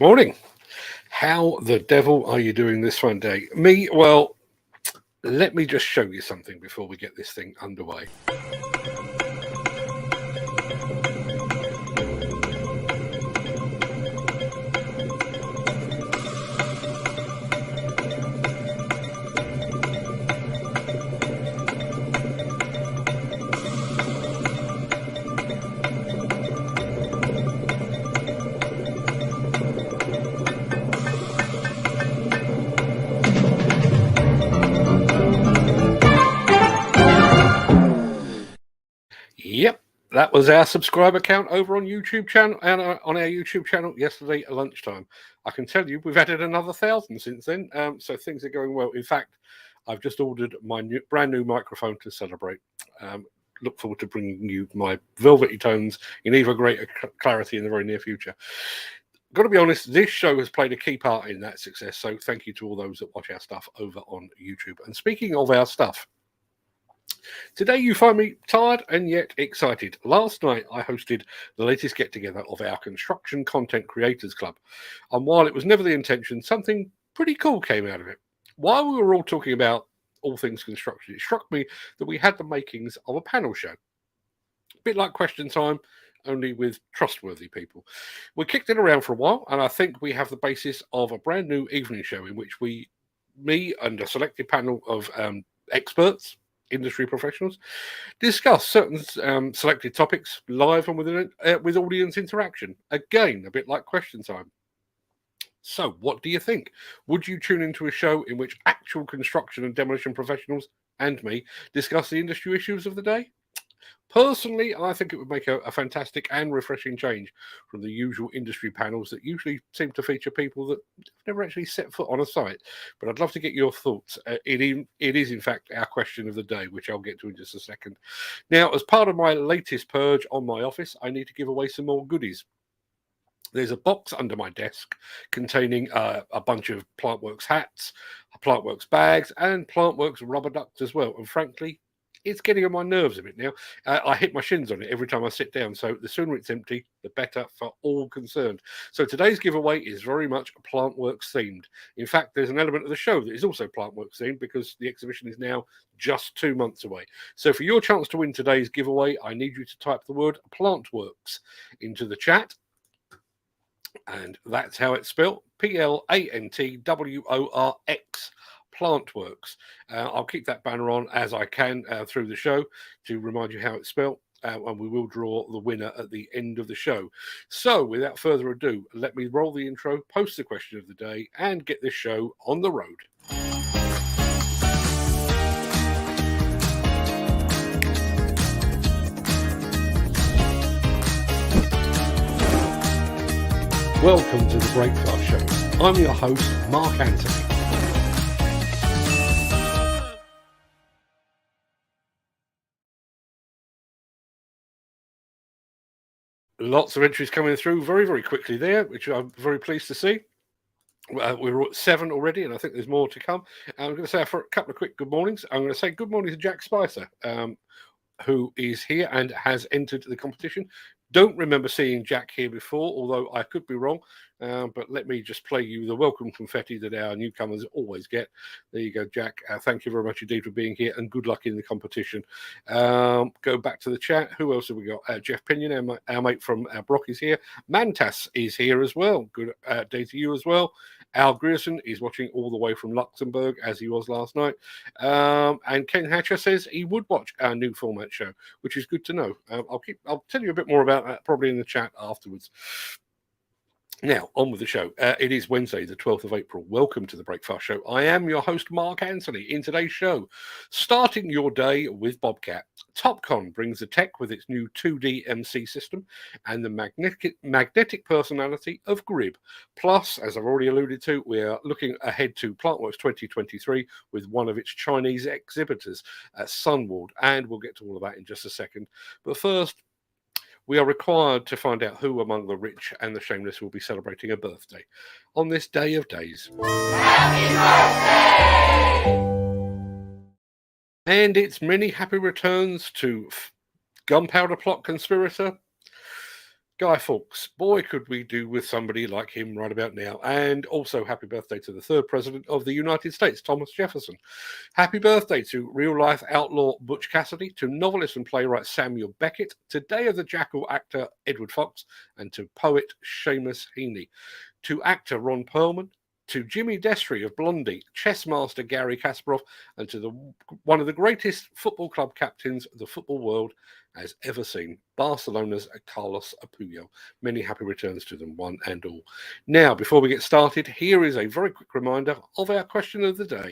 morning. How the devil are you doing this fine day? Me, well, let me just show you something before we get this thing underway. Yep, that was our subscriber count over on YouTube channel and on our YouTube channel yesterday at lunchtime. I can tell you we've added another 1,000 since then, so things are going well. In fact, I've just ordered my brand new microphone to celebrate. Look forward to bringing you my velvety tones in even greater clarity in the very near future. Got to be honest, this show has played a key part in that success, so thank you to all those that watch our stuff over on YouTube. And speaking of our stuff, today you find me tired and yet excited. Last night I hosted the latest get-together of our Construction Content Creators Club. And while it was never the intention, something pretty cool came out of it. While we were all talking about all things construction, it struck me that we had the makings of a panel show. A bit like Question Time, only with trustworthy people. We kicked it around for a while, and I think we have the basis of a brand new evening show in which me and a selected panel of experts, industry professionals, discuss certain selected topics live and with audience interaction. Again, a bit like Question Time. So, what do you think? Would you tune into a show in which actual construction and demolition professionals and me discuss the industry issues of the day? Personally, I think it would make a fantastic and refreshing change from the usual industry panels that usually seem to feature people that never actually set foot on a site. But I'd love to get your thoughts. It is, in fact, our question of the day, which I'll get to in just a second. Now, as part of my latest purge on my office, I need to give away some more goodies. There's a box under my desk containing a bunch of Plantworx hats, Plantworx bags, and Plantworx rubber ducks as well. And frankly, it's getting on my nerves a bit now. I hit my shins on it every time I sit down. So the sooner it's empty, the better for all concerned. So today's giveaway is very much Plantworx themed. In fact, there's an element of the show that is also Plantworx themed because the exhibition is now just 2 months away. So for your chance to win today's giveaway, I need you to type the word Plantworx into the chat. And that's how it's spelled, Plantworx, Plantworx. I'll keep that banner on as I can through the show to remind you how it's spelled, and we will draw the winner at the end of the show. So without further ado, let me roll the intro, post the question of the day, and get this show on the road. Welcome to the Breakfast Show. I'm your host, Mark Anthony. Lots of entries coming through very, very quickly there, which I'm very pleased to see. We're at 7 already, and I think there's more to come. I'm going to say for a couple of quick good mornings. I'm going to say good morning to Jack Spicer, who is here and has entered the competition. Don't remember seeing Jack here before, although I could be wrong. But let me just play you the welcome confetti that our newcomers always get. There you go, Jack. Thank you very much indeed for being here, and good luck in the competition. Go back to the chat. Who else have we got? Jeff Pinion, our mate from Brock, is here. Mantas is here as well. Good day to you as well. Al Grierson is watching all the way from Luxembourg, as he was last night. And Ken Hatcher says he would watch our new format show, which is good to know. I'll tell you a bit more about that probably in the chat afterwards. Now, on with the show. It is Wednesday, the 12th of April. Welcome to the Breakfast Show. I am your host, Mark Anthony. In today's show, starting your day with Bobcat. Topcon brings the tech with its new 2D MC system and the magnetic personality of Gryb. Plus, as I've already alluded to, we are looking ahead to Plantworx 2023 with one of its Chinese exhibitors, Sunward. And we'll get to all of that in just a second. But first, we are required to find out who among the rich and the shameless will be celebrating a birthday on this day of days. Happy birthday! And it's many happy returns to Gunpowder Plot Conspirator, Guy Fawkes, boy, could we do with somebody like him right about now. And also happy birthday to the third president of the United States, Thomas Jefferson. Happy birthday to real-life outlaw Butch Cassidy, to novelist and playwright Samuel Beckett, to Day of the Jackal actor Edward Fox, and to poet Seamus Heaney, to actor Ron Perlman, to Jimmy Destry of Blondie, chess master Gary Kasparov, and to one of the greatest football club captains the football world has ever seen, Barcelona's Carlos Puyol. Many happy returns to them, one and all. Now, before we get started, here is a very quick reminder of our question of the day.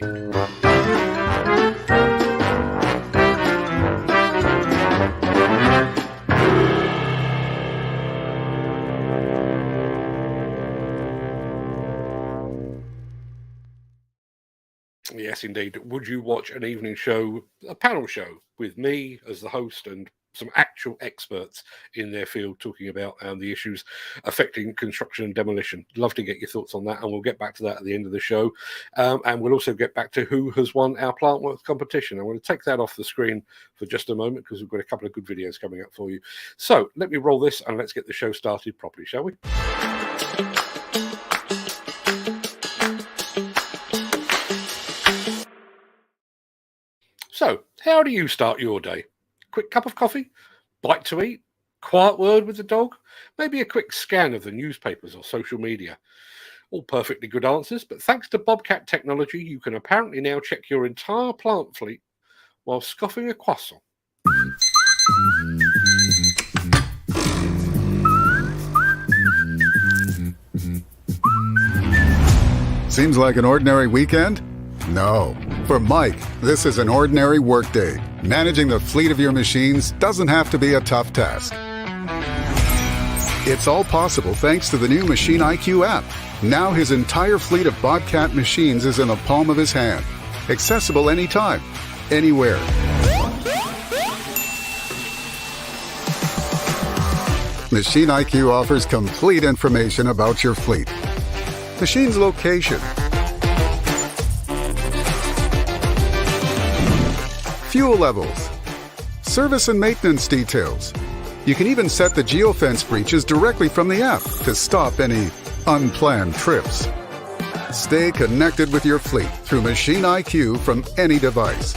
Yes, indeed. Would you watch an evening show, a panel show, with me as the host and some actual experts in their field talking about the issues affecting construction and demolition? Love to get your thoughts on that, and we'll get back to that at the end of the show. And we'll also get back to who has won our Plantworx competition. I'm going to take that off the screen for just a moment because we've got a couple of good videos coming up for you. So let me roll this and let's get the show started properly, shall we? So, how do you start your day? Quick cup of coffee? Bite to eat? Quiet word with the dog? Maybe a quick scan of the newspapers or social media? All perfectly good answers, but thanks to Bobcat technology, you can apparently now check your entire plant fleet while scoffing a croissant. Seems like an ordinary weekend? No. For Mike, this is an ordinary workday. Managing the fleet of your machines doesn't have to be a tough task. It's all possible thanks to the new Machine IQ app. Now his entire fleet of Bobcat machines is in the palm of his hand. Accessible anytime, anywhere. Machine IQ offers complete information about your fleet. Machine's location, fuel levels, service and maintenance details. You can even set the geofence breaches directly from the app to stop any unplanned trips. Stay connected with your fleet through Machine IQ from any device.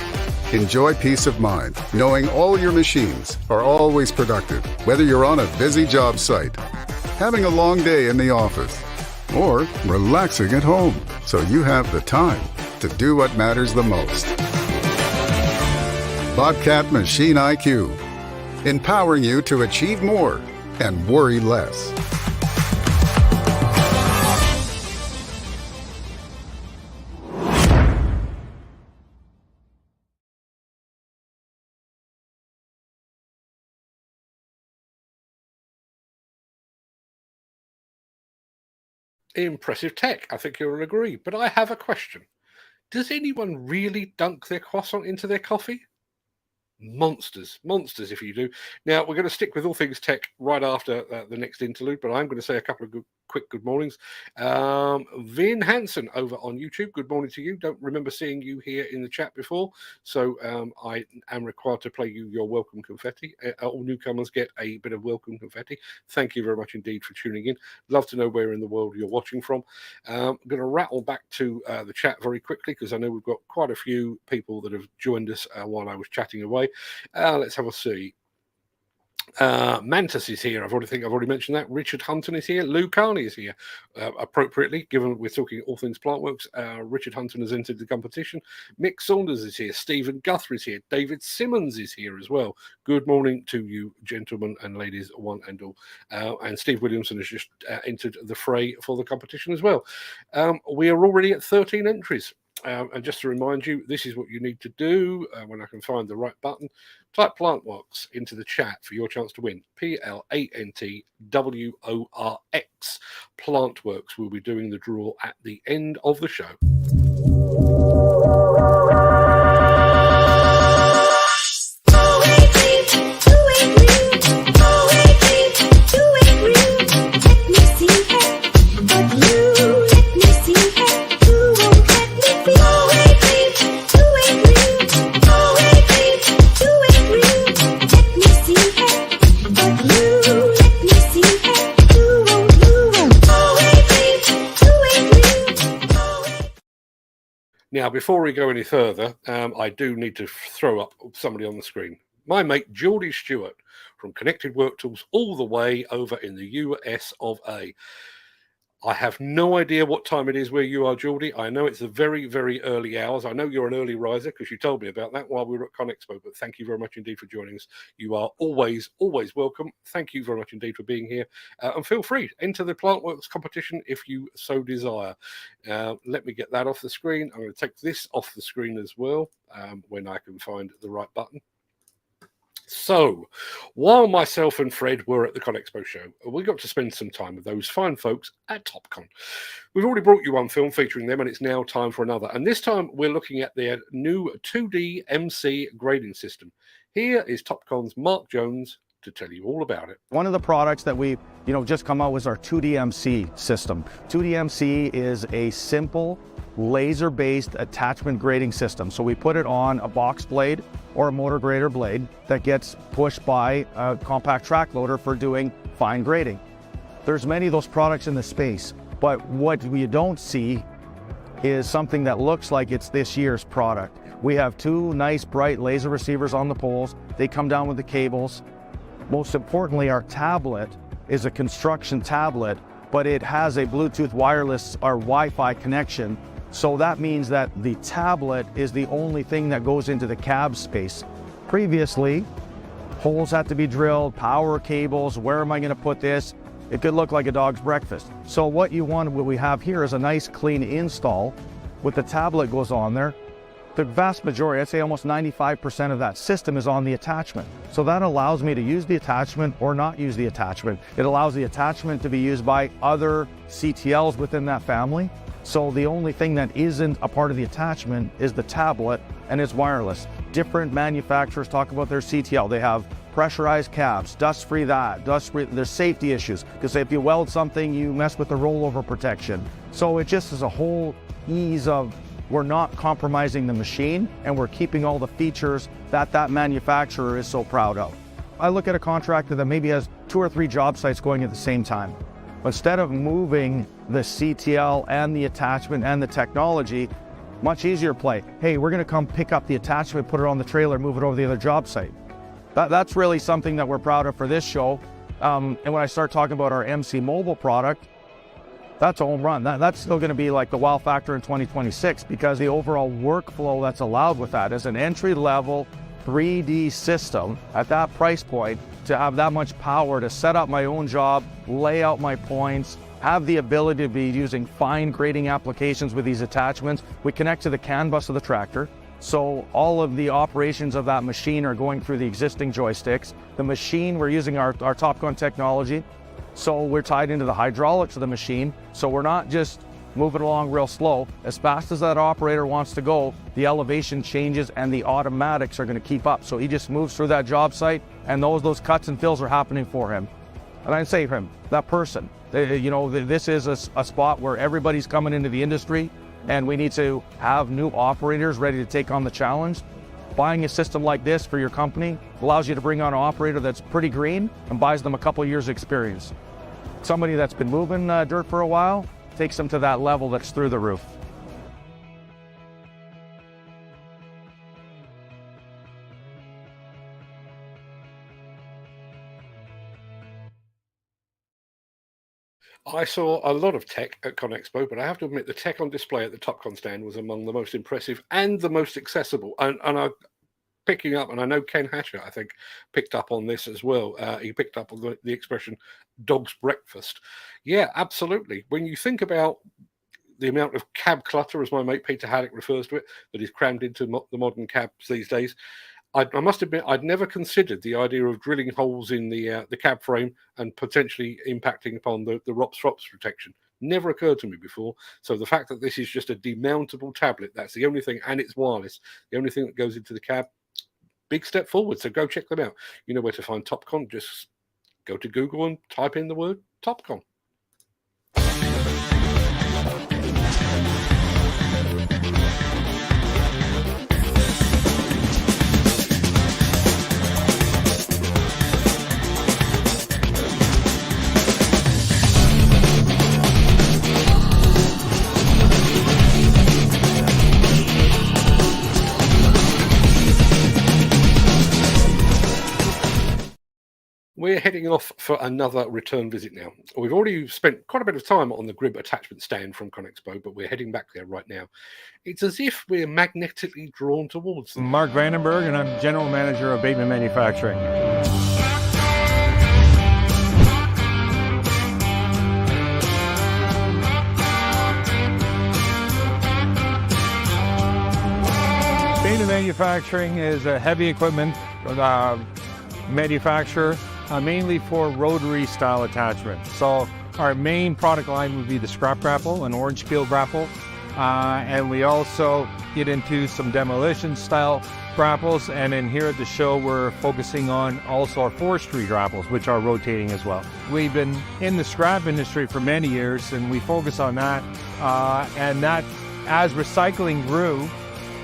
Enjoy peace of mind knowing all your machines are always productive, whether you're on a busy job site, having a long day in the office, or relaxing at home, so you have the time to do what matters the most. Bobcat Machine IQ, empowering you to achieve more and worry less. Impressive tech, I think you'll agree, but I have a question. Does anyone really dunk their croissant into their coffee? Monsters if you do. Now we're going to stick with all things tech right after the next interlude, but I'm going to say a couple of quick good mornings. Vin Hansen over on YouTube, good morning to you. Don't remember seeing you here in the chat before, so I am required to play you your welcome confetti. All newcomers get a bit of welcome confetti. Thank you very much indeed for tuning in. Love to know where in the world you're watching from. I'm going to rattle back to the chat very quickly because I know we've got quite a few people that have joined us while I was chatting away. Let's have a see. Mantis is here. I've already mentioned that. Richard Hunton is here. Lou Carney is here. Appropriately, given we're talking all things Plantworx, Richard Hunton has entered the competition. Mick Saunders is here. Stephen Guthrie is here. David Simmons is here as well. Good morning to you, gentlemen and ladies, one and all. And Steve Williamson has just entered the fray for the competition as well. We are already at 13 entries. And just to remind you, this is what you need to do when I can find the right button. Type Plantworx into the chat for your chance to win. Plantworx. Plantworx. We'll be doing the draw at the end of the show. Let me see. Now, before we go any further, I do need to throw up somebody on the screen. My mate, Geordie Stewart, from Connected Work Tools, all the way over in the US of A. I have no idea what time it is where you are, Geordie. I know it's a very, very early hours. I know you're an early riser because you told me about that while we were at ConExpo, but thank you very much indeed for joining us. You are always, always welcome. Thank you very much indeed for being here. And feel free, enter the Plantworx competition if you so desire. Let me get that off the screen. I'm going to take this off the screen as well when I can find the right button. So, while myself and Fred were at the ConExpo show, we got to spend some time with those fine folks at Topcon. We've already brought you one film featuring them, and it's now time for another. And this time, we're looking at their new 2D MC grading system. Here is Topcon's Mark Jones to tell you all about it. One of the products that we, just come out was our 2D MC system. 2D MC is a simple laser-based attachment grading system. So we put it on a box blade or a motor grader blade that gets pushed by a compact track loader for doing fine grading. There's many of those products in the space, but what we don't see is something that looks like it's this year's product. We have two nice bright laser receivers on the poles. They come down with the cables. Most importantly, our tablet is a construction tablet, but it has a Bluetooth wireless or Wi-Fi connection. So that means that the tablet is the only thing that goes into the cab space. Previously, holes had to be drilled, power cables, where am I going to put this? It could look like a dog's breakfast. So what we have here is a nice clean install with the tablet goes on there. The vast majority, I'd say almost 95% of that system is on the attachment. So that allows me to use the attachment or not use the attachment. It allows the attachment to be used by other CTLs within that family. So the only thing that isn't a part of the attachment is the tablet, and it's wireless. Different manufacturers talk about their CTL. They have pressurized cabs, dust-free that, dust-free, there's safety issues. Because if you weld something, you mess with the rollover protection. So it just is a whole ease of, we're not compromising the machine, and we're keeping all the features that manufacturer is so proud of. I look at a contractor that maybe has 2 or 3 job sites going at the same time. Instead of moving the CTL and the attachment and the technology, much easier play. Hey, we're gonna come pick up the attachment, put it on the trailer, move it over to the other job site. That's really something that we're proud of for this show. And when I start talking about our MC Mobile product, that's a home run. That's still gonna be like the wow factor in 2026 because the overall workflow that's allowed with that is an entry-level 3D system at that price point to have that much power to set up my own job, lay out my points, have the ability to be using fine grading applications with these attachments. We connect to the CAN bus of the tractor. So all of the operations of that machine are going through the existing joysticks. The machine, we're using our Topcon technology. So we're tied into the hydraulics of the machine. So we're not just moving along real slow. As fast as that operator wants to go, the elevation changes and the automatics are going to keep up. So he just moves through that job site and those cuts and fills are happening for him. And I say for him, that person, this is a spot where everybody's coming into the industry and we need to have new operators ready to take on the challenge. Buying a system like this for your company allows you to bring on an operator that's pretty green and buys them a couple years experience. Somebody that's been moving dirt for a while takes them to that level that's through the roof. I saw a lot of tech at ConExpo, but I have to admit the tech on display at the Topcon stand was among the most impressive and the most accessible. And I'm picking up, and I know Ken Hatcher, I think, picked up on this as well. He picked up on the expression dog's breakfast. Yeah, absolutely. When you think about the amount of cab clutter, as my mate Peter Haddock refers to it, that is crammed into the modern cabs these days, I must admit I'd never considered the idea of drilling holes in the cab frame and potentially impacting upon the ROPS protection. Never occurred to me before. So the fact that this is just a demountable tablet, that's the only thing, and it's wireless, the only thing that goes into the cab, big step forward. So go check them out. You know where to find Topcon. Just go to Google and type in the word Topcon. we're heading off for another return visit now. We've already spent quite a bit of time on the Gryb attachment stand from ConExpo, but we're heading back there right now. It's as if we're magnetically drawn towards them. Mark Vandenberg, and I'm General Manager of Beekman Manufacturing. Beekman Manufacturing is a heavy equipment manufacturer, mainly for rotary style attachments. So our main product line would be the scrap grapple, an orange peel grapple, and we also get into some demolition style grapples, and then here at the show we're focusing on also our forestry grapples, which are rotating as well. We've been in the scrap industry for many years and we focus on that, and that as recycling grew,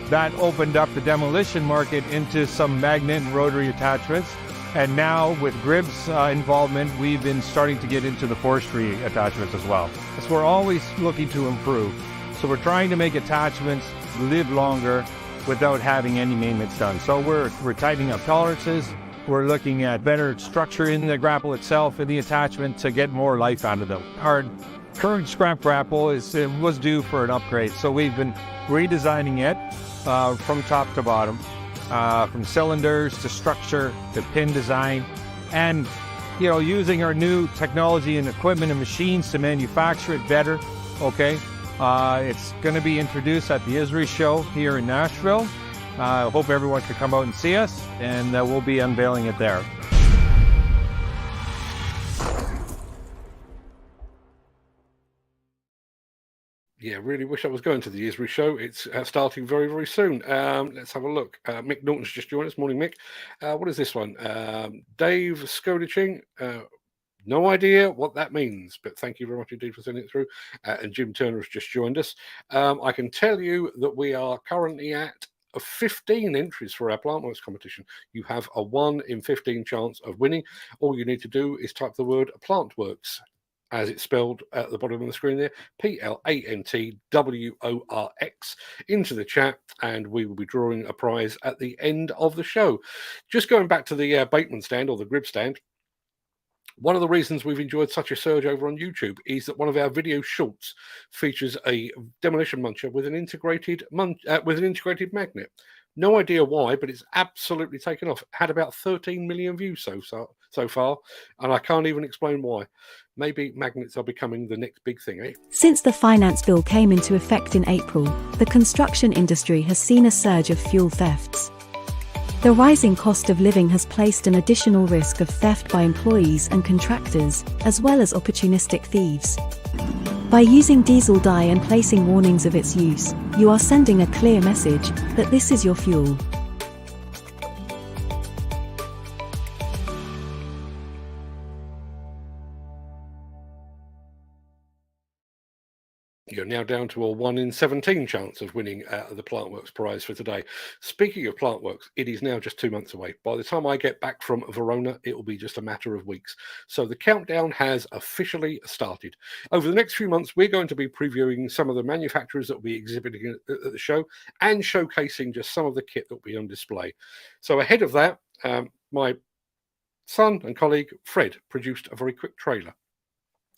that opened up the demolition market into some magnet and rotary attachments. And now with Gryb's involvement, we've been starting to get into the forestry attachments as well. So we're always looking to improve. So we're trying to make attachments live longer without having any maintenance done. So we're tightening up tolerances. We're looking at better structure in the grapple itself and the attachment to get more life out of them. Our current scrap grapple was due for an upgrade. So we've been redesigning it from top to bottom. From cylinders to structure to pin design, and using our new technology and equipment and machines to manufacture it better. Okay, it's going to be introduced at the ISRI show here in Nashville. I hope everyone can come out and see us, and we'll be unveiling it there. Yeah, really wish I was going to the ISRI show. It's starting very, very soon. Let's have a look. Mick Norton's just joined us. Morning, Mick. What is this one? Dave Skodaching. No idea what that means, but thank you very much indeed for sending it through. And Jim Turner has just joined us. I can tell you that we are currently at 15 entries for our Plantworx competition. You have a 1 in 15 chance of winning. All you need to do is type the word Plantworx, as it's spelled at the bottom of the screen there, Plantworx, into the chat, and we will be drawing a prize at the end of the show. Just going back to the Beekman stand, or the Gryb stand, one of the reasons we've enjoyed such a surge over on YouTube is that one of our video shorts features a demolition muncher with an integrated magnet. No idea why, but it's absolutely taken off. Had about 13 million views so far, and I can't even explain why. Maybe magnets are becoming the next big thing, eh? Since the finance bill came into effect in April, the construction industry has seen a surge of fuel thefts. The rising cost of living has placed an additional risk of theft by employees and contractors, as well as opportunistic thieves. By using diesel dye and placing warnings of its use, you are sending a clear message that this is your fuel. You're now down to a 1 in 17 chance of winning the Plantworx prize for today. Speaking of Plantworx, it is now just 2 months away. By the time I get back from Verona, it will be just a matter of weeks. So the countdown has officially started. Over the next few months, we're going to be previewing some of the manufacturers that will be exhibiting at the show and showcasing just some of the kit that will be on display. So ahead of that, my son and colleague Fred produced a very quick trailer.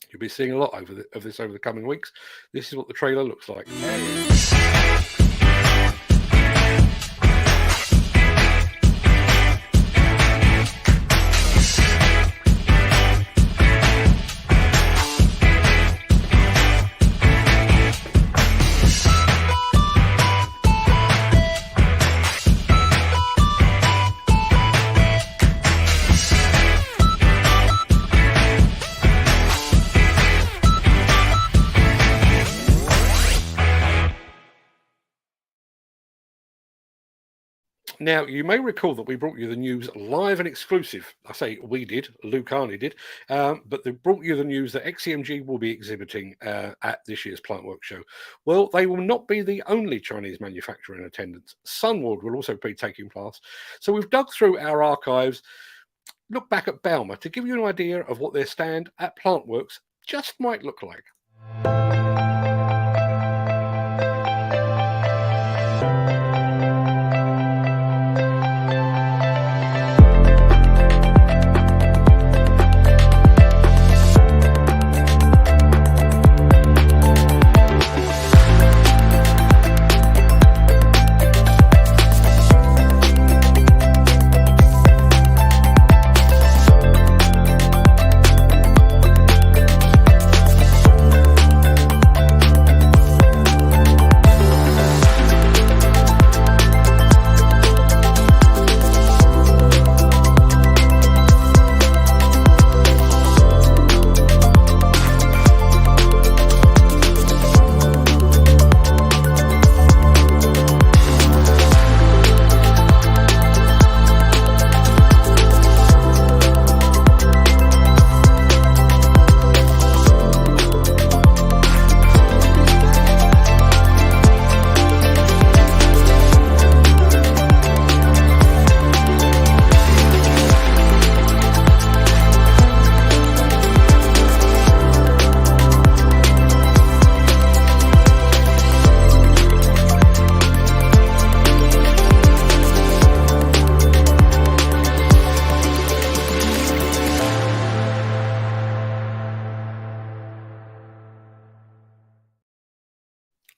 You'll be seeing a lot of this over the coming weeks. This is what the trailer looks like. Now, you may recall that we brought you the news live and exclusive. I say we did, Lou Carney did, but they brought you the news that XCMG will be exhibiting at this year's Plantworx show. Well, they will not be the only Chinese manufacturer in attendance. Sunward will also be taking place. So we've dug through our archives, look back at Bauma to give you an idea of what their stand at Plantworx just might look like.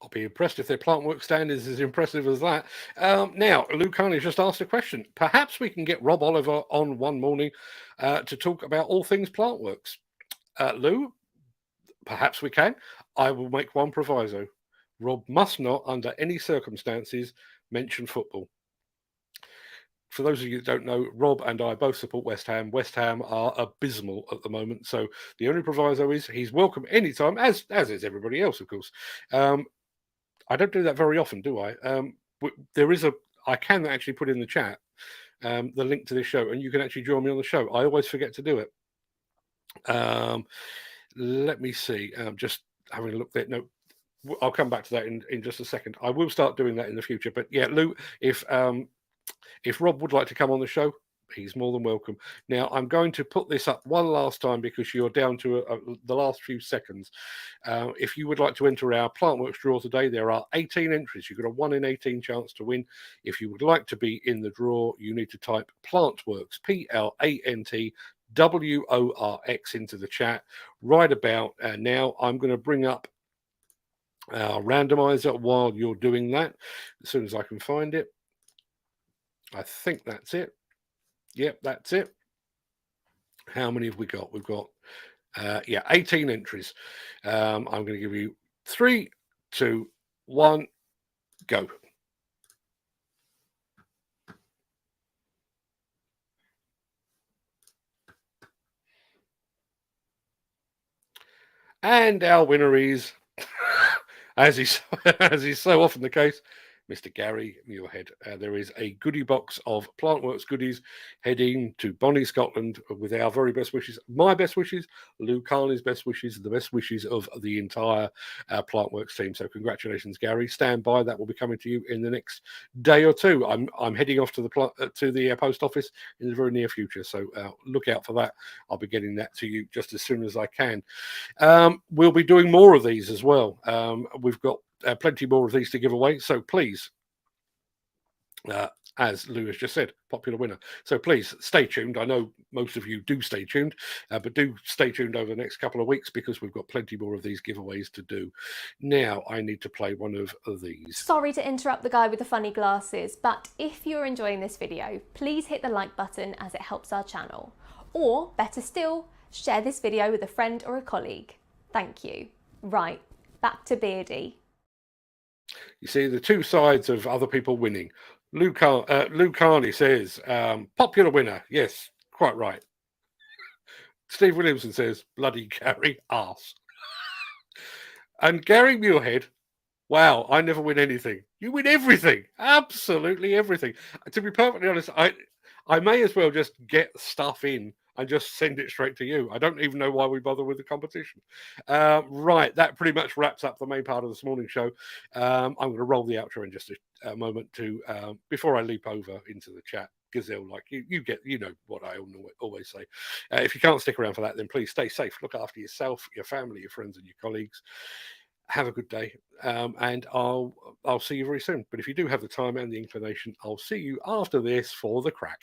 I'll be impressed if their Plantworx stand is as impressive as that. Now, Lou Carney just asked a question. Perhaps we can get Rob Oliver on one morning to talk about all things Plantworx. Lou, perhaps we can. I will make one proviso. Rob must not, under any circumstances, mention football. For those of you that don't know, Rob and I both support West Ham. West Ham are abysmal at the moment. So the only proviso is he's welcome anytime, as is everybody else, of course. I don't do that very often, do I? I can actually put in the chat the link to this show, and you can actually join me on the show. I always forget to do it. Let me see. Just having a look there. No, I'll come back to that in just a second. I will start doing that in the future. But yeah, Lou, if Rob would like to come on the show, he's more than welcome. Now, I'm going to put this up one last time because you're down to the last few seconds. If you would like to enter our Plantworx draw today, there are 18 entries. You've got a 1 in 18 chance to win. If you would like to be in the draw, you need to type Plantworx, Plantworx into the chat right about now. I'm going to bring up our randomizer while you're doing that as soon as I can find it. I think that's it. Yep, that's it. How many have we got? We've got 18 entries. I'm going to give you 3, 2, 1, go. And our winner is, as is so often the case, Mr. Gary Muirhead. There is a goodie box of Plantworx goodies heading to Bonnie, Scotland, with our very best wishes, my best wishes, Lou Carney's best wishes, the best wishes of the entire Plantworx team. So congratulations, Gary. Stand by. That will be coming to you in the next day or two. I'm heading off to the post office in the very near future. So look out for that. I'll be getting that to you just as soon as I can. We'll be doing more of these as well. We've got plenty more of these to give away, so please, as Lou has just said, popular winner. So please stay tuned. I know most of you do stay tuned, but do stay tuned over the next couple of weeks because we've got plenty more of these giveaways to do. Now I need to play one of these. Sorry to interrupt the guy with the funny glasses, but if you're enjoying this video, please hit the like button as it helps our channel. Or better still, share this video with a friend or a colleague. Thank you. Right, back to Beardy. You see the two sides of other people winning. Lou Carney says, popular winner. Yes, quite right. Steve Williamson says, bloody Gary, arse. And Gary Muirhead, wow, I never win anything. You win everything. Absolutely everything. To be perfectly honest, I may as well just get stuff in and just send it straight to you. I don't even know why we bother with the competition. Right, that pretty much wraps up the main part of this morning's show. I'm going to roll the outro in just a moment to before I leap over into the chat. Gazelle, like you know what I always say. If you can't stick around for that, then please stay safe. Look after yourself, your family, your friends, and your colleagues. Have a good day, and I'll see you very soon. But if you do have the time and the inclination, I'll see you after this for the crack.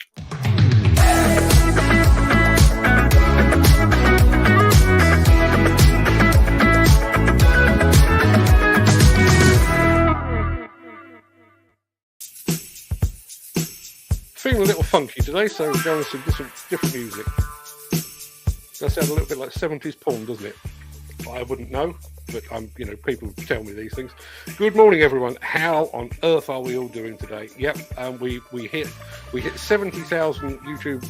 Feeling a little funky today, so we're going some different music. That sounds a little bit like 70s porn, doesn't it? I wouldn't know, but people tell me these things. Good morning, everyone. How on earth are we all doing today? Yep, we hit 70,000 YouTube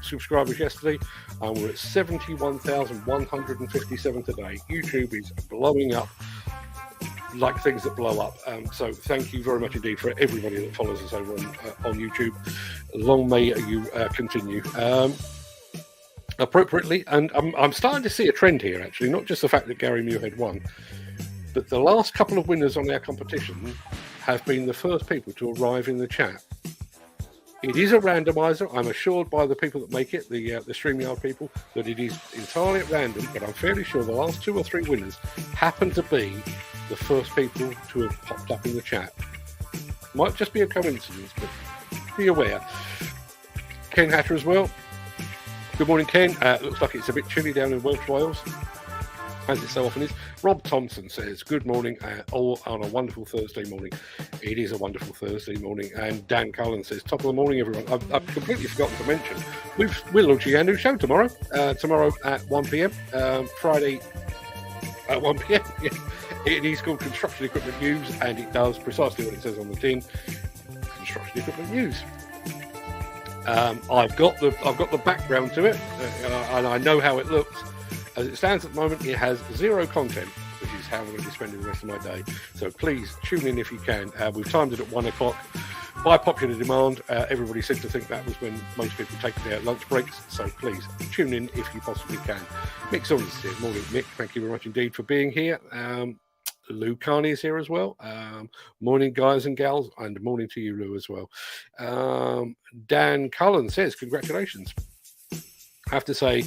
subscribers yesterday, and we're at 71,157 today. YouTube is blowing up like things that blow up. So thank you very much indeed for everybody that follows us over on YouTube. Long may you continue. Appropriately, and I'm starting to see a trend here, actually, not just the fact that Gary Muirhead won, but the last couple of winners on our competition have been the first people to arrive in the chat. It is a randomizer. I'm assured by the people that make it, the StreamYard people, that it is entirely at random, but I'm fairly sure the last 2 or 3 winners happen to be the first people to have popped up in the chat. Might just be a coincidence, but be aware. Ken Hatter as well. Good morning, Ken. Looks like it's a bit chilly down in Welsh, Wales. as it so often is. Rob Thompson says, good morning, all on a wonderful Thursday morning. It is a wonderful Thursday morning. And Dan Cullen says, top of the morning, everyone. I've completely forgotten to mention, we're launching our new show tomorrow. Tomorrow at 1 p.m. Friday at 1 p.m. Yeah. It is called Construction Equipment News, and it does precisely what it says on the tin. Construction Equipment News. I've got the background to it, and I know how it looks. As it stands at the moment, it has zero content, which is how I'm going to be spending the rest of my day. So please tune in if you can. We've timed it at 1 o'clock. By popular demand, everybody seems to think that was when most people take their lunch breaks. So please tune in if you possibly can. Mick Saunders is here. Morning, Mick. Thank you very much indeed for being here. Lou Carney is here as well. Morning, guys and gals, and morning to you, Lou, as well. Dan Cullen says, congratulations. I have to say,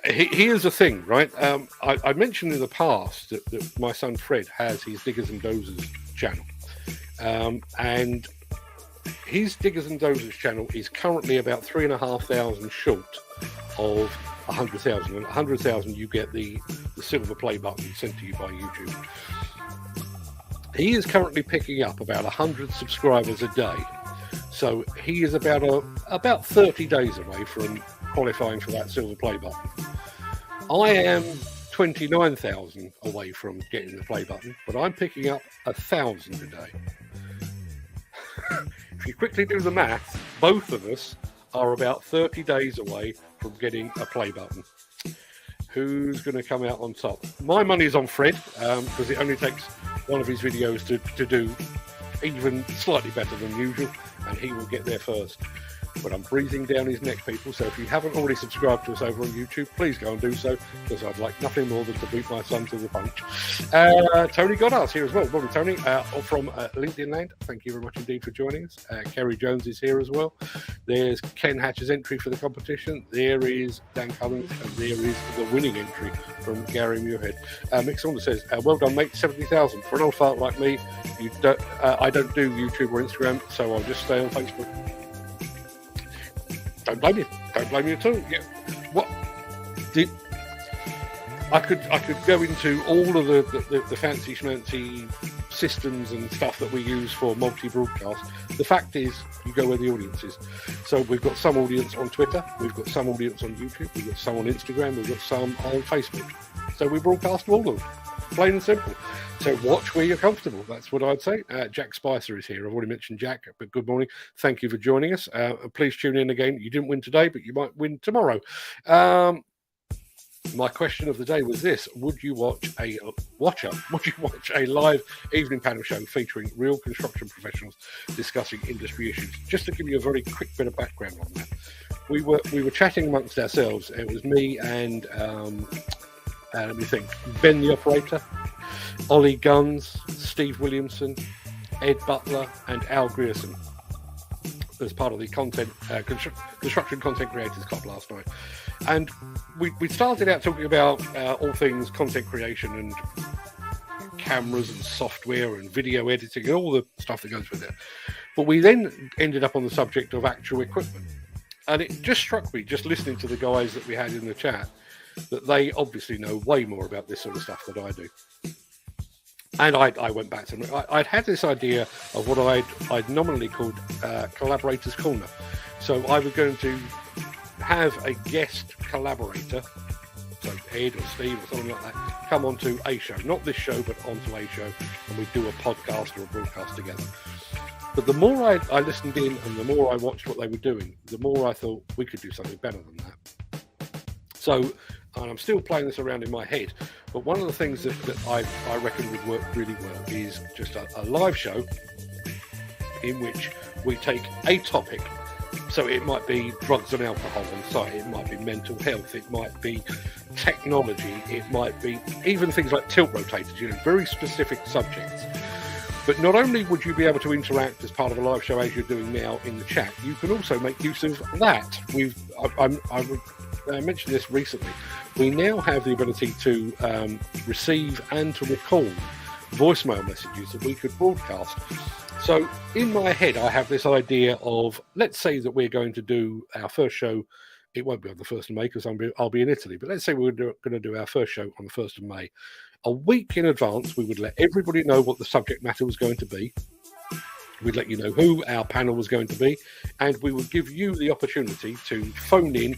here's the thing, right? I mentioned in the past that my son Fred has his Diggers and Dozers channel. And his Diggers and Dozers channel is currently about 3,500 short of 100,000. And 100,000, you get the silver play button sent to you by YouTube. He is currently picking up about 100 subscribers a day. So he is about 30 days away from qualifying for that silver play button. I am 29,000 away from getting the play button, but I'm picking up 1,000 a day. If you quickly do the math, both of us are about 30 days away from getting a play button. Who's going to come out on top? My money's on Fred, because it only takes one of his videos to do even slightly better than usual, and he will get there first. But I'm breathing down his neck, people, so if you haven't already subscribed to us over on YouTube, please go and do so, because I'd like nothing more than to beat my son to the punch. Tony Goddard's here as well. Morning, Tony, from LinkedIn Land. Thank you very much indeed for joining us. Kerry Jones is here as well. There's Ken Hatch's entry for the competition. There is Dan Cummins, and there is the winning entry from Gary Muirhead. Mick Saunders says, well done, mate, 70,000. For an old fart like me, I don't do YouTube or Instagram, so I'll just stay on Facebook. Don't blame you. Don't blame you at all. Yeah. I could go into all of the fancy schmancy systems and stuff that we use for multi-broadcast. The fact is, you go where the audience is. So we've got some audience on Twitter, we've got some audience on YouTube, we've got some on Instagram, we've got some on Facebook. So we broadcast to all of them. Plain and simple. So watch where you're comfortable. That's what I'd say. Jack Spicer is here. I've already mentioned Jack, but good morning. Thank you for joining us. Please tune in again. You didn't win today, but you might win tomorrow. My question of the day was this: would you watch a live evening panel show featuring real construction professionals discussing industry issues? Just to give you a very quick bit of background on that, we were chatting amongst ourselves. It was me and let me think, Ben the operator, Ollie Guns, Steve Williamson, Ed Butler, and Al Grierson as part of the Construction Content Creators Club last night. And we started out talking about all things content creation and cameras and software and video editing and all the stuff that goes with it. But we then ended up on the subject of actual equipment. And it just struck me, just listening to the guys that we had in the chat, that they obviously know way more about this sort of stuff than I do. And I went back to them. I'd had this idea of what I'd nominally called Collaborators Corner. So I was going to have a guest collaborator, so Ed or Steve or something like that, come onto a show. Not this show, but onto a show, and we'd do a podcast or a broadcast together. But the more I listened in and the more I watched what they were doing, the more I thought we could do something better than that. So, and I'm still playing this around in my head, but one of the things that I reckon would work really well is just a live show in which we take a topic. So it might be drugs and alcohol on site, it might be mental health, it might be technology, it might be even things like tilt rotators, very specific subjects. But not only would you be able to interact as part of a live show as you're doing now in the chat, you can also make use of that. I mentioned this recently. We now have the ability to receive and to record voicemail messages that we could broadcast. So in my head, I have this idea of, let's say that we're going to do our first show It won't be on the 1st of May because I'll be in Italy. But let's say we're going to do our first show on the 1st of May. A week in advance, we would let everybody know what the subject matter was going to be. We'd let you know who our panel was going to be, and we would give you the opportunity to phone in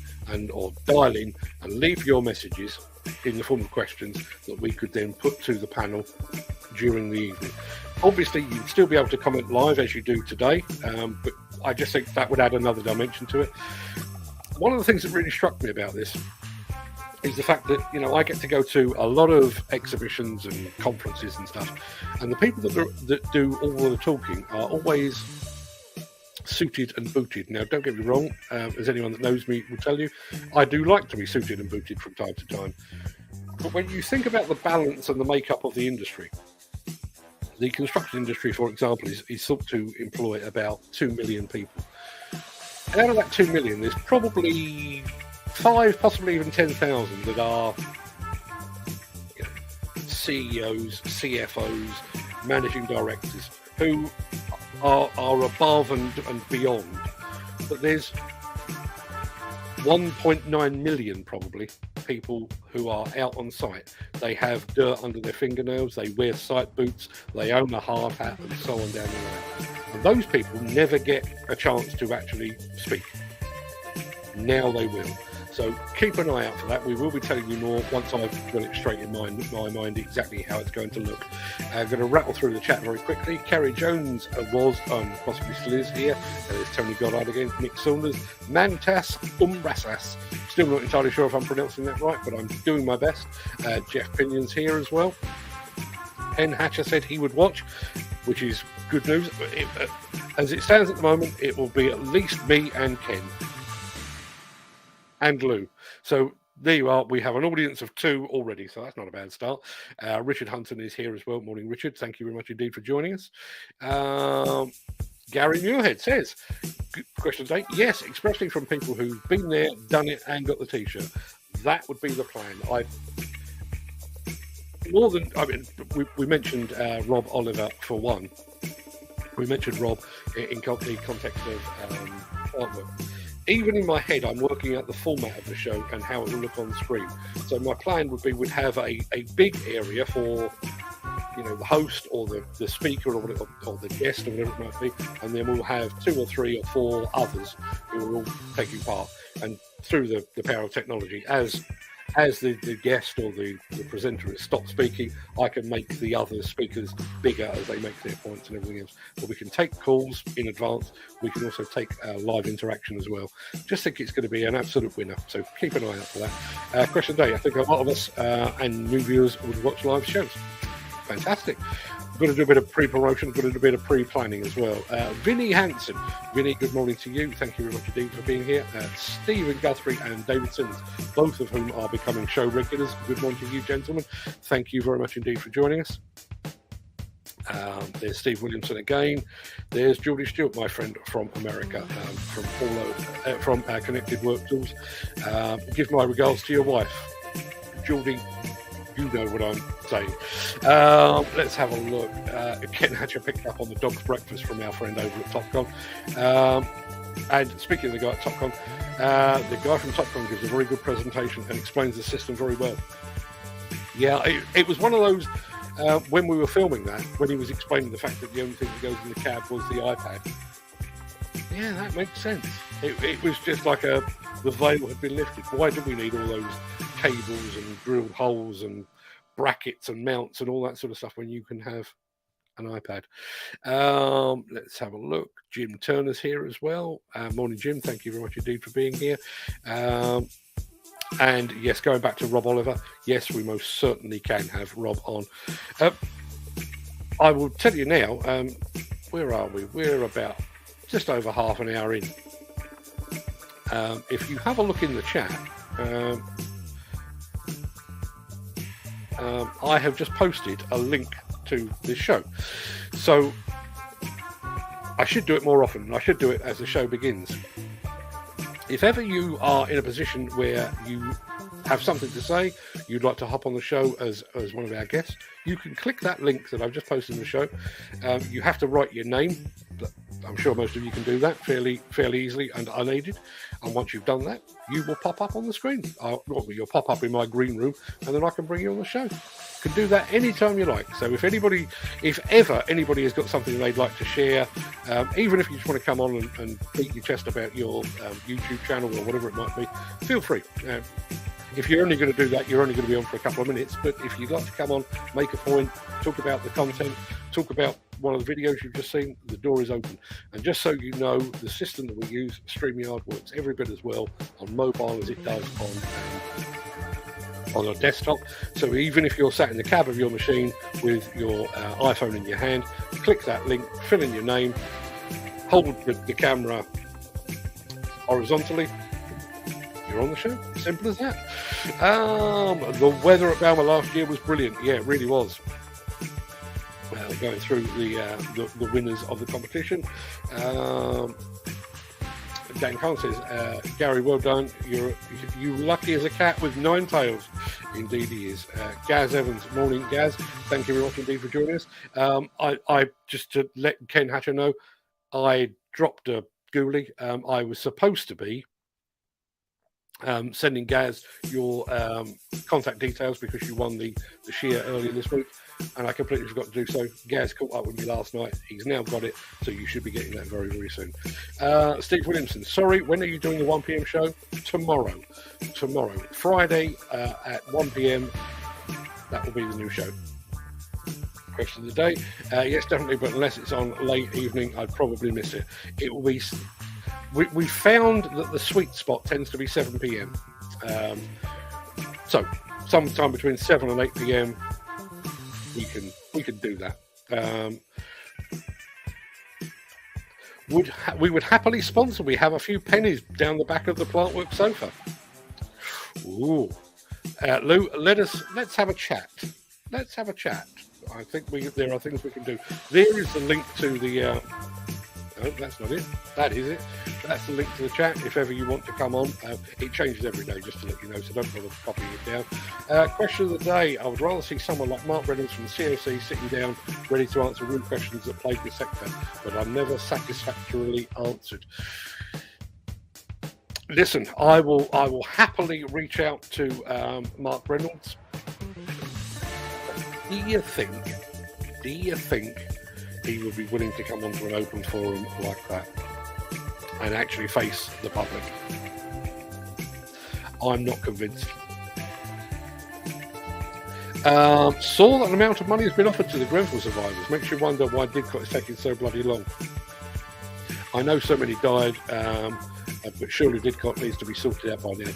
or dial in and leave your messages in the form of questions that we could then put to the panel during the evening. Obviously, you'd still be able to comment live as you do today, but I just think that would add another dimension to it. One of the things that really struck me about this is the fact that, I get to go to a lot of exhibitions and conferences and stuff, and the people that do all the talking are always suited and booted. Now, don't get me wrong, as anyone that knows me will tell you, I do like to be suited and booted from time to time. But when you think about the balance and the makeup of the industry, the construction industry, for example, is thought to employ about 2 million people. And out of that 2 million, there's probably 5, possibly even 10,000 that are CEOs, CFOs, managing directors who are above and beyond. But there's 1.9 million probably people who are out on site. They have dirt under their fingernails, they wear site boots, they own a hard hat, and so on down the line. And those people never get a chance to actually speak. Now they will. So keep an eye out for that. We will be telling you more once I've got it straight in my mind exactly how it's going to look. I'm going to rattle through the chat very quickly. Kerry Jones was, possibly still is here. There's Tony Goddard again, Nick Saunders, Mantas Umbrasas. Still not entirely sure if I'm pronouncing that right, but I'm doing my best. Jeff Pinion's here as well. Ken Hatcher said he would watch, which is good news. As it stands at the moment, it will be at least me and Ken. And Lou. So there you are. We have an audience of 2 already, so that's not a bad start. Richard Hunton is here as well. Morning, Richard. Thank you very much indeed for joining us. Gary Muirhead says, question 8, yes, especially from people who've been there, done it, and got the T-shirt. That would be the plan. We mentioned Rob Oliver for one. We mentioned Rob in the context of artwork. Even in my head, I'm working out the format of the show and how it will look on screen. So my plan would be we'd have a big area for, the host or the speaker or the guest or whatever it might be, and then we'll have 2 or 3 or 4 others who are all taking part. And through the power of technology, as the guest or the presenter has stopped speaking, I can make the other speakers bigger as they make their points and everything else. But we can take calls in advance. We can also take live interaction as well. Just think it's going to be an absolute winner. So keep an eye out for that. Question day. I think a lot of us and new viewers would watch live shows. Fantastic. We're going to do a bit of pre-promotion, we're going to do a bit of pre-planning as well. Vinnie Hansen. Vinnie, good morning to you. Thank you very much indeed for being here. Stephen Guthrie and David Simmons, both of whom are becoming show regulars. Good morning to you, gentlemen. Thank you very much indeed for joining us. There's Steve Williamson again. There's Geordie Stewart, my friend from America, from Connected Work Tools. Give my regards to your wife, Geordie. You know what I'm saying. Let's have a look. Ken Hatcher picked up on the dog's breakfast from our friend over at Topcon. And speaking of the guy at Topcon, the guy from Topcon gives a very good presentation and explains the system very well. Yeah, it was one of those, when we were filming that, when he was explaining the fact that the only thing that goes in the cab was the iPad. Yeah, that makes sense. It was just like the veil had been lifted. Why do we need all those cables and drilled holes and brackets and mounts and all that sort of stuff when you can have an iPad? Let's have a look. Jim Turner's here as well. Morning, Jim. Thank you very much indeed for being here. And yes, going back to Rob Oliver, yes, we most certainly can have Rob on. I will tell you now, where are we? We're about just over half an hour in. If you have a look in the chat, I have just posted a link to this show. So I should do it more often. I should do it as the show begins. If ever you are in a position where you have something to say, you'd like to hop on the show as one of our guests, you can click that link that I've just posted in the show. You have to write your name, I'm sure most of you can do that fairly easily and unaided. And once you've done that, you will pop up on the screen. You'll pop up in my green room, and then I can bring you on the show. You can do that anytime you like. So if ever anybody has got something they'd like to share, even if you just want to come on and beat your chest about your YouTube channel or whatever it might be, feel free. If you're only going to do that, you're only going to be on for a couple of minutes. But if you'd like to come on, make a point, talk about the content, talk about one of the videos you've just seen, the door is open. And just so you know, the system that we use, StreamYard, works every bit as well on mobile as it does on a desktop. So even if you're sat in the cab of your machine with your iPhone in your hand, click that link, fill in your name, hold the camera horizontally, you're on the show. Simple as that. The weather at Balma last year was brilliant. Yeah, it really was. Going through the winners of the competition. Dan Khan says, Gary, well done. You're lucky as a cat with 9 tails. Indeed he is. Gaz Evans, morning Gaz. Thank you very much indeed for joining us. I just to let Ken Hatcher know, I dropped a goodie. I was supposed to be sending Gaz your contact details because you won the shear earlier this week, and I completely forgot to do so. Gaz caught up with me last night. He's now got it, so you should be getting that very, very soon. Steve Williamson, sorry, when are you doing the 1 p.m. show? Tomorrow. Friday at 1 p.m. That will be the new show. Question of the day. Yes, definitely, but unless it's on late evening, I'd probably miss it. It will be... We found that the sweet spot tends to be 7 p.m. So sometime between 7 and 8 p.m. we can do that. We would happily sponsor. We have a few pennies down the back of the Plantworx sofa. Ooh, Lou, let's have a chat. Let's have a chat. I think there are things we can do. There is the link to the. No, that's not it. That is it. That's the link to the chat if ever you want to come on. It changes every day, just to let you know, so don't bother copying it down. Question of the day. I would rather see someone like Mark Reynolds from the COC sitting down, ready to answer real questions that plague the sector, but are never satisfactorily answered. Listen, I will happily reach out to Mark Reynolds. Do you think he would be willing to come onto an open forum like that and actually face the public? I'm not convinced. Saw that an amount of money has been offered to the Grenfell survivors. Makes you wonder why Didcot is taking so bloody long. I know so many died, but surely Didcot needs to be sorted out by now.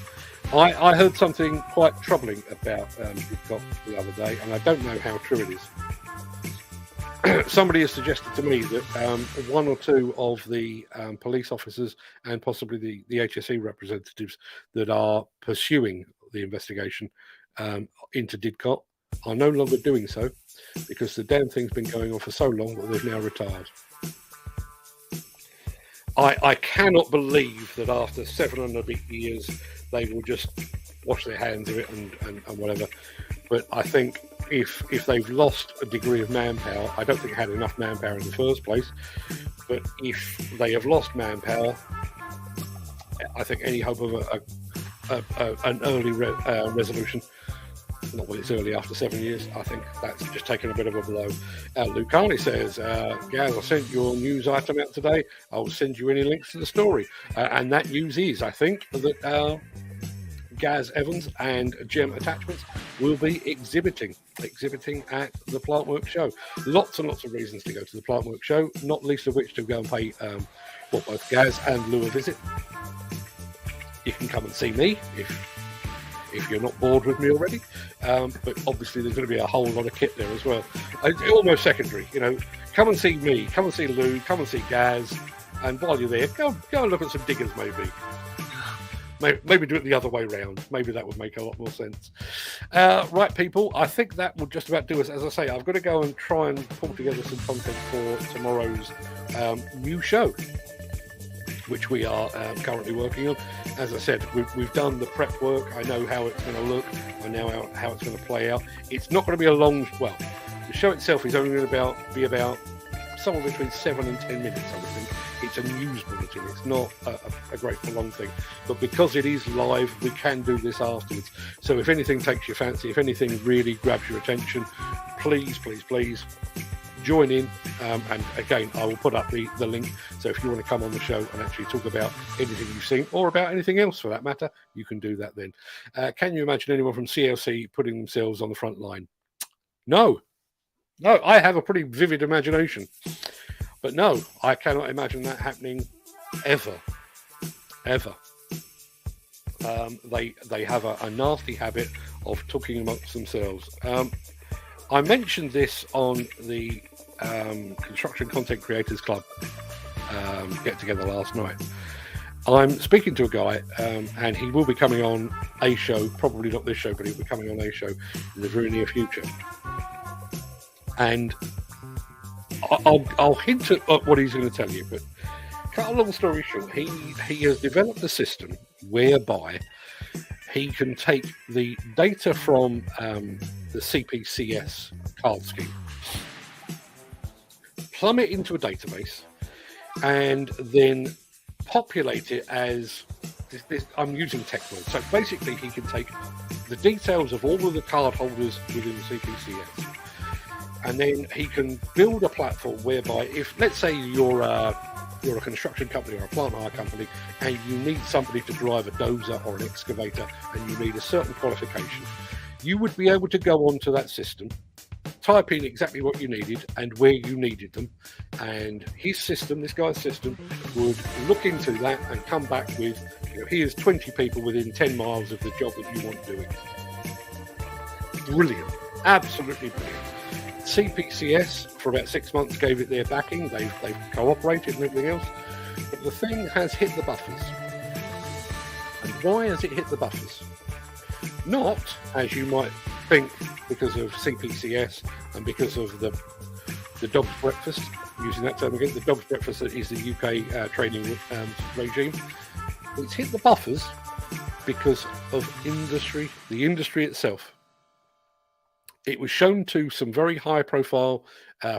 I heard something quite troubling about Didcot the other day, and I don't know how true it is. Somebody has suggested to me that one or two of the police officers and possibly the HSE representatives that are pursuing the investigation into Didcot are no longer doing so because the damn thing's been going on for so long that they've now retired. I cannot believe that after 7 and a bit years they will just wash their hands of it and whatever. But I think if they've lost a degree of manpower, I don't think they had enough manpower in the first place, but if they have lost manpower, I think any hope of an early resolution, not when it's early after 7 years, I think that's just taken a bit of a blow. Luke Carney says, Gaz, I sent your news item out today. I will send you any links to the story. And that news is, I think, that Gaz Evans and Gem Attachments will be exhibiting at the Plantworx show. Lots and lots of reasons to go to the Plantworx show, not least of which to go and pay both Gaz and Lou a visit. You can come and see me if you're not bored with me already, but obviously there's going to be a whole lot of kit there as well. Almost secondary, come and see me, come and see Lou, come and see Gaz, and while you're there, go and look at some diggers maybe. Maybe do it the other way round. Maybe that would make a lot more sense. Right, people, I think that will just about do us. As I say, I've got to go and try and pull together some content for tomorrow's new show, which we are currently working on. As I said, we've done the prep work. I know how it's going to look. I know how it's going to play out. It's not going to be a long... Well, the show itself is only going to be about somewhere between 7 and 10 minutes, I would think. It's a news bulletin. It's not a great prolonged thing. But because it is live, we can do this afterwards. So if anything takes your fancy, if anything really grabs your attention, please, please, please join in. And again, I will put up the link. So if you want to come on the show and actually talk about anything you've seen, or about anything else for that matter, you can do that then. Can you imagine anyone from CLC putting themselves on the front line? No, I have a pretty vivid imagination. But no, I cannot imagine that happening ever. They have a nasty habit of talking amongst themselves. I mentioned this on the Construction Content Creators Club get together last night. I'm speaking to a guy, and he will be coming on a show, probably not this show, but he'll be coming on a show in the very near future. And I'll hint at what he's going to tell you, but cut a long story short, he has developed a system whereby he can take the data from the CPCS card scheme, plumb it into a database, and then populate it as this. I'm using tech words. So basically, he can take the details of all of the card holders within the CPCS, and then he can build a platform whereby, if let's say you're a construction company or a plant hire company, and you need somebody to drive a dozer or an excavator, and you need a certain qualification, you would be able to go onto that system, type in exactly what you needed and where you needed them, and his system, this guy's system, would look into that and come back with, here's 20 people within 10 miles of the job that you want doing. Brilliant, absolutely brilliant. CPCS for about 6 months gave it their backing. They've cooperated and everything else, but the thing has hit the buffers. And why has it hit the buffers? Not, as you might think, because of CPCS and because of the dog's breakfast, using that term again, the dog's breakfast that is the UK training regime. It's hit the buffers because of the industry itself. It was shown to some very high-profile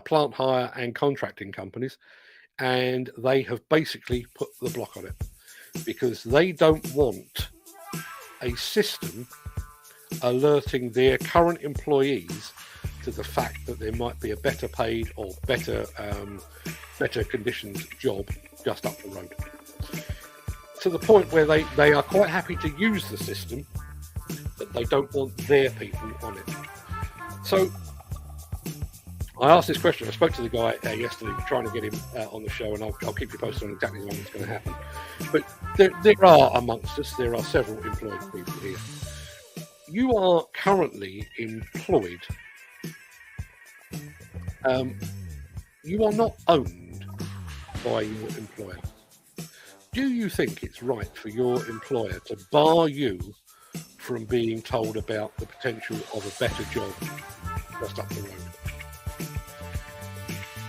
plant hire and contracting companies, and they have basically put the block on it because they don't want a system alerting their current employees to the fact that there might be a better paid or better conditions job just up the road. To the point where they are quite happy to use the system, but they don't want their people on it. So I asked this question. I spoke to the guy yesterday, trying to get him on the show, and I'll keep you posted on exactly when it's going to happen. But there are amongst us, there are several employed people here. You are currently employed. You are not owned by your employer. Do you think it's right for your employer to bar you from being told about the potential of a better job just up the road?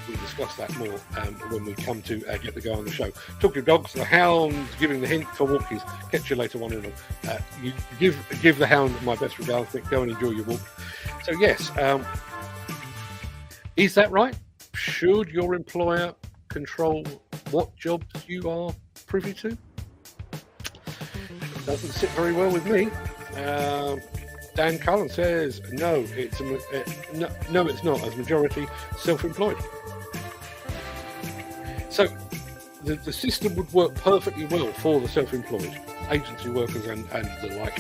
We'll discuss that more when we come to get the guy on the show. Talking of dogs, the hound giving the hint for walkies. Catch you later on in them. You give the hound my best regards. Go and enjoy your walk. So yes, is that right? Should your employer control what jobs you are privy to? Doesn't sit very well with me. Dan Cullen says no, it's not, as majority self-employed. So the system would work perfectly well for the self-employed, agency workers and the like.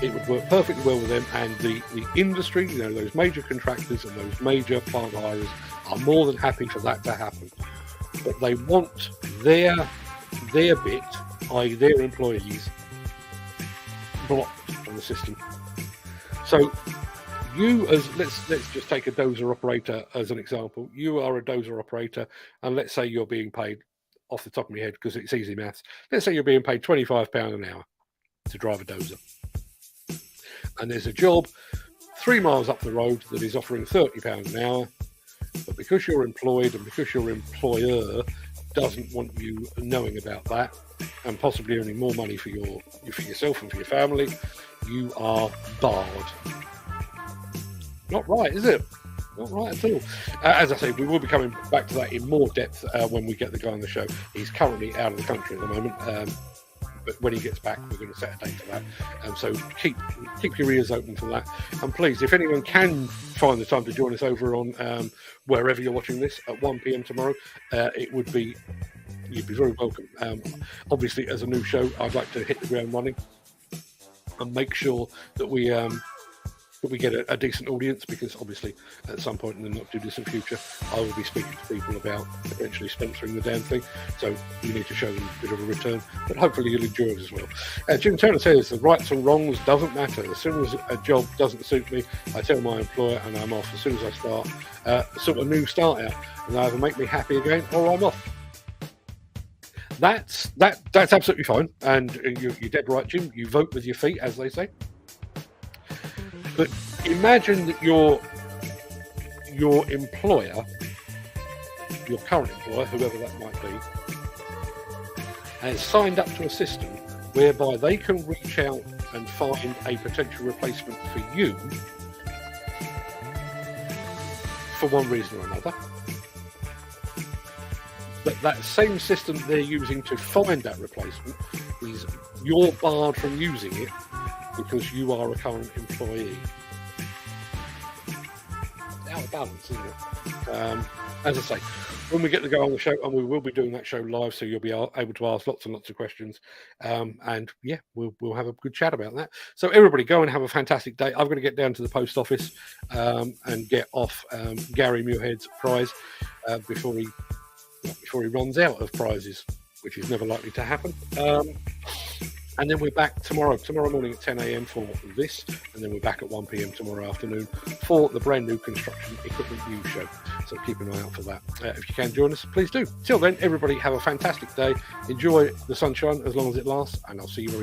It would work perfectly well with them, and the industry, those major contractors and those major plant hirers are more than happy for that to happen. But they want their bit, i.e. their employees, blocked on the system. So you, as let's just take a dozer operator as an example. You are a dozer operator, and let's say you're being paid, off the top of my head because it's easy maths, let's say you're being paid £25 an hour to drive a dozer. And there's a job 3 miles up the road that is offering £30 an hour, but because you're employed and because your employer doesn't want you knowing about that and possibly earning more money for yourself and for your family, you are barred. Not right, is it? Not right at all. As I say, we will be coming back to that in more depth when we get the guy on the show. He's currently out of the country at the moment. But when he gets back, we're going to set a date for that. So keep your ears open for that. And please, if anyone can find the time to join us over on wherever you're watching this at 1 p.m. tomorrow, you'd be very welcome. Obviously, as a new show, I'd like to hit the ground running and make sure that we get a decent audience, because obviously at some point in the not too distant future I will be speaking to people about potentially sponsoring the damn thing, so you need to show them a bit of a return, but hopefully you'll enjoy it as well. Jim Turner says the rights and wrongs doesn't matter. As soon as a job doesn't suit me, I tell my employer and I'm off. As soon as I start sort of new start out, and they either make me happy again or I'm off. That's absolutely fine, and you're dead right, Jim. You vote with your feet, as they say. But imagine that your employer, your current employer, whoever that might be, has signed up to a system whereby they can reach out and find a potential replacement for you for one reason or another. But that same system they're using to find that replacement is you're barred from using it because you are a current employee. Out of balance, isn't it? As I say, when we get to go on the show, and we will be doing that show live, so you'll be able to ask lots and lots of questions. And yeah, we'll have a good chat about that. So everybody, go and have a fantastic day. I've got to get down to the post office and get off Gary Muirhead's prize before he runs out of prizes, which is never likely to happen. And then we're back tomorrow morning at 10 a.m. for this, and then we're back at 1 p.m. tomorrow afternoon for the brand new construction equipment news show. So keep an eye out for that. If you can join us, please do. Till then, everybody have a fantastic day. Enjoy the sunshine as long as it lasts, and I'll see you very soon.